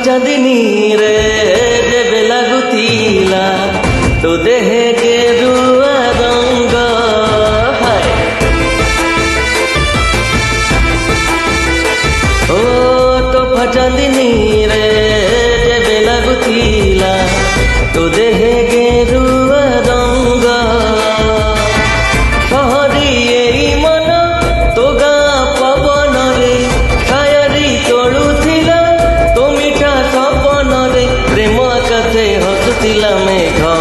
ଚାନ୍ଦିନୀ ରେ ଯେବେ ଲାଗୁଥିଲା ତୋ ଦେହେ ଗେରୁଆ ରଙ୍ଗ ଓ ତୋଫା ଚାନ୍ଦିନୀ ରେ ଯେବେ ଲାଗୁଥିଲା ତୋ ଦେହେ ଗେରୁଆ ରଙ୍ଗ ସହରୀ ଏଇ ମନ ତୋ ଗାଁ ପବନରେ ଛାୟାରି ତୋଳୁଥିଲା ତୋ ମିଠା ସପନରେ ପ୍ରେମ ଆକାଶେ ହସୁଥିଲା ମେଘ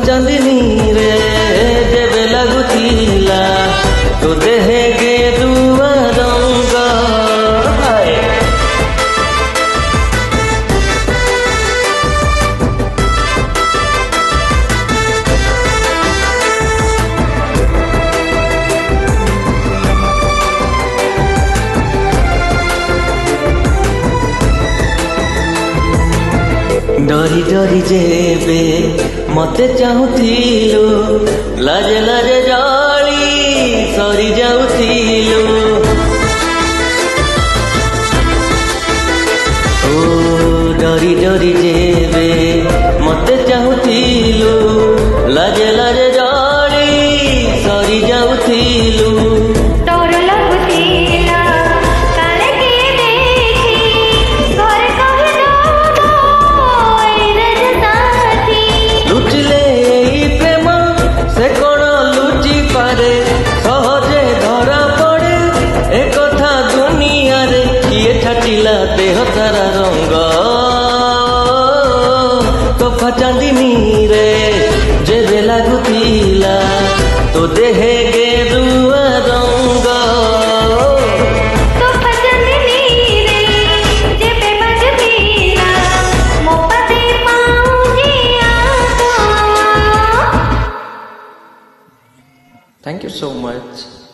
ଚାନ୍ଦିନୀ ରେ ଯେବେ ଲାଗୁଥିଲା ତୋ ଦେହେ ଗେରୁଆ ରଙ୍ଗ ଡରି ଡରି ଯେବେ ମତେ ଚାହୁଁଥିଲୁ ଲାଜେ ଲାଜେ ଜଳି ସରି ଯାଉଥିଲୁ ଓ ଡରି ଡରି ଯେବେ ମତେ ଚାହୁଁଥିଲୁ ଲାଜେ ଲାଜେ ଜଳି ସରି ଯାଉଥିଲୁ ଦେହ ସାରା ରଙ୍ଗ ତୋଫା ଚାନ୍ଦିନୀ ରେ ଯେବେ ଲାଗୁଥିଲା ତୋ ଦେହେ ଗେରୁଆ ରଙ୍ଗ Thank you so much.